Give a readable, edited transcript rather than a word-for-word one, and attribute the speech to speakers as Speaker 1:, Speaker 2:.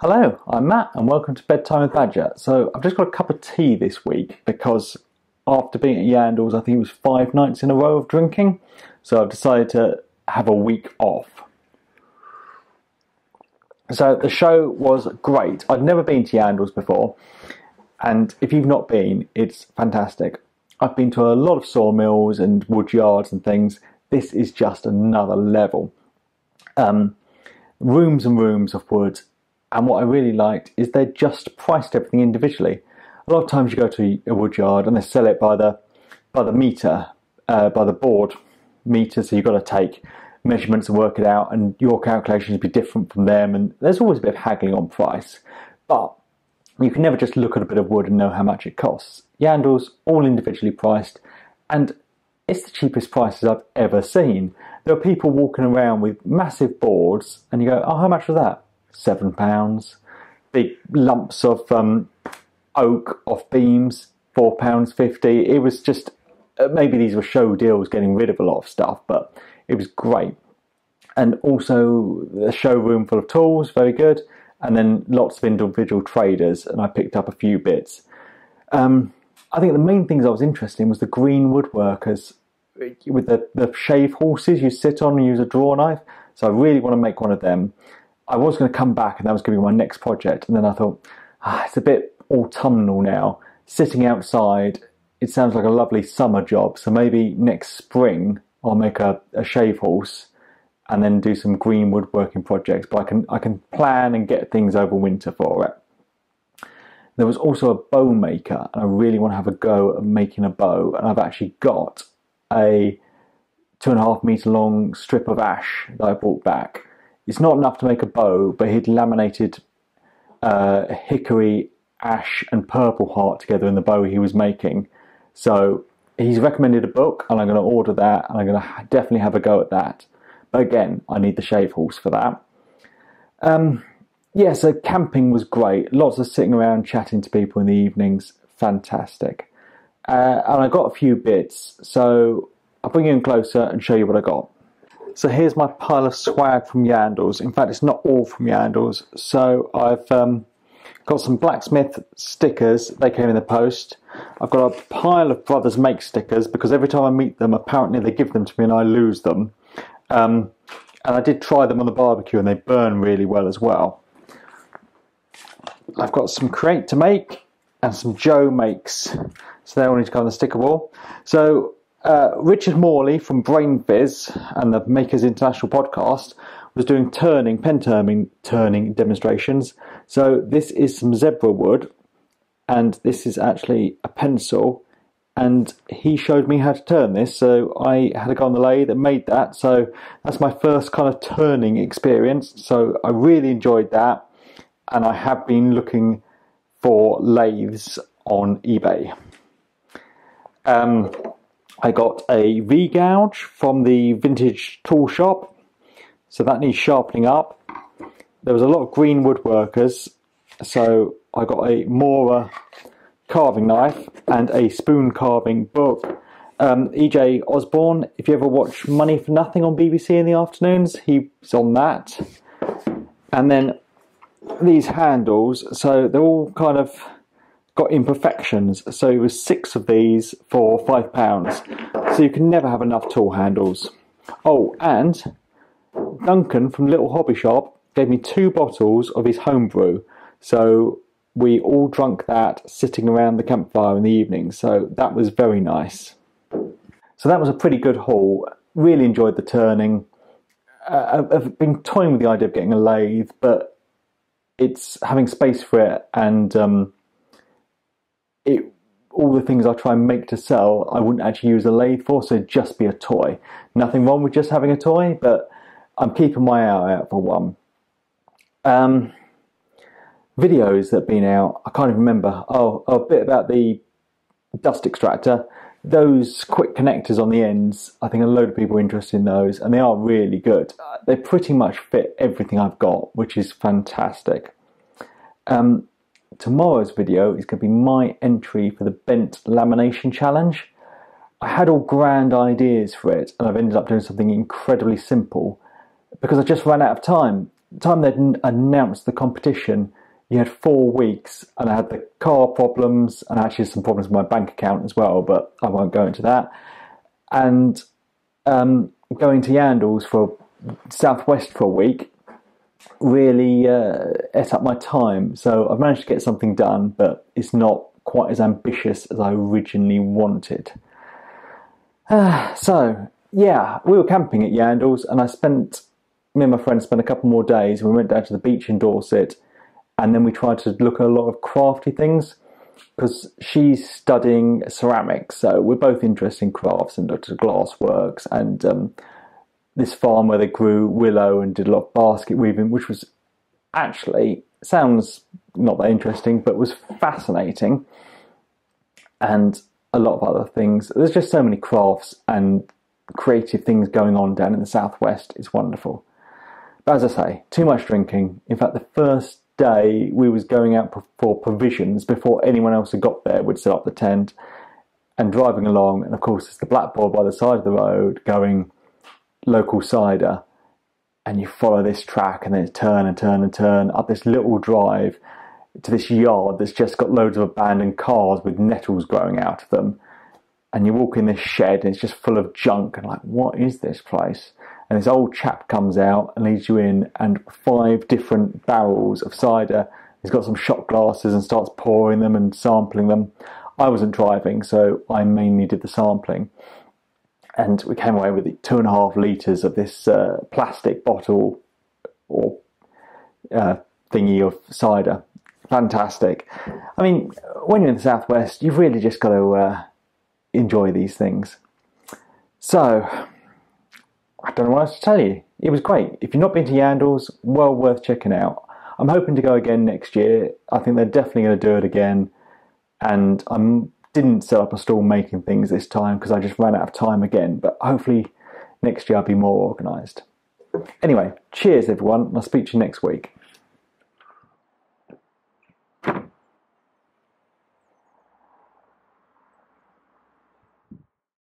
Speaker 1: Hello, I'm Matt and welcome to Bedtime with Badger. So I've just got a cup of tea this week because after being at Yandles, I think it was 5 nights in a row of drinking. So I've decided to have a week off. So the show was great. I'd never been to Yandles before, and if you've not been, it's fantastic. I've been to a lot of sawmills and wood yards and things. This is just another level. Rooms and rooms of wood. And what I really liked is they just priced everything individually. A lot of times you go to a wood yard and they sell it by the meter, by the board meter. So you've got to take measurements and work it out, and your calculations will be different from them. And there's always a bit of haggling on price, but you can never just look at a bit of wood and know how much it costs. Yandles, all individually priced, and it's the cheapest prices I've ever seen. There are people walking around with massive boards, and you go, "Oh, how much was that?" £7. Big lumps of oak off beams, £4.50. It was just, maybe these were show deals getting rid of a lot of stuff, but it was great. And also a showroom full of tools, very good. And then lots of individual traders, and I picked up a few bits. I think the main things I was interested in was the green woodworkers with the shave horses you sit on and use a draw knife. So I really want to make one of them. I was going to come back and that was going to be my next project, and then I thought, it's a bit autumnal now. Sitting outside, it sounds like a lovely summer job, so maybe next spring I'll make a shave horse and then do some green woodworking projects, but I can plan and get things over winter for it. There was also a bow maker, and I really want to have a go at making a bow, and I've actually got a 2.5 metre long strip of ash that I brought back. It's not enough to make a bow, but he'd laminated hickory, ash and purple heart together in the bow he was making. So he's recommended a book, and I'm going to order that, and I'm going to definitely have a go at that. But again, I need the shave horse for that. Yeah, so camping was great. Lots of sitting around chatting to people in the evenings. Fantastic. And I got a few bits, so I'll bring you in closer and show you what I got. So here's my pile of swag from Yandles. In fact, it's not all from Yandles. So I've got some blacksmith stickers. They came in the post. I've got a pile of Brothers Make stickers because every time I meet them, apparently they give them to me and I lose them. And I did try them on the barbecue and they burn really well as well. I've got some Create to Make and some Joe Makes. So they all need to go on the sticker wall. So Richard Morley from Brain Fizz and the Makers International podcast was doing pen turning demonstrations. So this is some zebra wood, and this is actually a pencil, and he showed me how to turn this, so I had to go on the lathe and made that. So that's my first kind of turning experience, so I really enjoyed that, and I have been looking for lathes on eBay. I got a V-gouge from the vintage tool shop, so that needs sharpening up. There was a lot of green woodworkers, so I got a Mora carving knife and a spoon carving book. E.J. Osborne, if you ever watch Money for Nothing on BBC in the afternoons, he's on that. And then these handles, so they're all kind of got imperfections, so it was 6 of these for £5. So you can never have enough tool handles. Oh, and Duncan from Little Hobby Shop gave me 2 bottles of his homebrew, so we all drank that sitting around the campfire in the evening, so that was very nice. So that was a pretty good haul. Really enjoyed the turning. I've been toying with the idea of getting a lathe, but it's having space for it, and all the things I try and make to sell, I wouldn't actually use a lathe for, so it'd just be a toy. Nothing wrong with just having a toy, but I'm keeping my eye out for one. Videos that have been out, I can't even remember. Oh, a bit about the dust extractor. Those quick connectors on the ends, I think a load of people are interested in those, and they are really good. They pretty much fit everything I've got, which is fantastic. Tomorrow's video is going to be my entry for the bent lamination challenge. I had all grand ideas for it, and I've ended up doing something incredibly simple because I just ran out of time. The time they'd announced the competition, you had 4 weeks, and I had the car problems, and actually some problems with my bank account as well, but I won't go into that. And going to Yandles for Southwest for a week really ate up my time. So I've managed to get something done, but it's not quite as ambitious as I originally wanted. So yeah, we were camping at Yandles, and me and my friend spent a couple more days. We went down to the beach in Dorset, and then we tried to look at a lot of crafty things, because she's studying ceramics, so we're both interested in crafts, and looked at glass works, and this farm where they grew willow and did a lot of basket weaving, which was actually, sounds not that interesting, but was fascinating, and a lot of other things. There's just so many crafts and creative things going on down in the southwest. It's wonderful. But as I say, too much drinking. In fact, the first day we was going out for provisions before anyone else had got there. We'd set up the tent and driving along, and of course there's the blackboard by the side of the road going local cider, and you follow this track and then turn and turn and turn up this little drive to this yard that's just got loads of abandoned cars with nettles growing out of them, and you walk in this shed and it's just full of junk, and like, what is this place? And this old chap comes out and leads you in, and 5 different barrels of cider. He's got some shot glasses and starts pouring them and sampling them. I wasn't driving, so I mainly did the sampling. And we came away with 2.5 litres of this plastic bottle or thingy of cider. Fantastic. I mean, when you're in the southwest, you've really just got to enjoy these things. So I don't know what else to tell you. It was great. If you've not been to Yandles, well worth checking out. I'm hoping to go again next year. I think they're definitely going to do it again. And I didn't set up a stall making things this time because I just ran out of time again. But hopefully next year I'll be more organised. Anyway, cheers everyone, and I'll speak to you next week.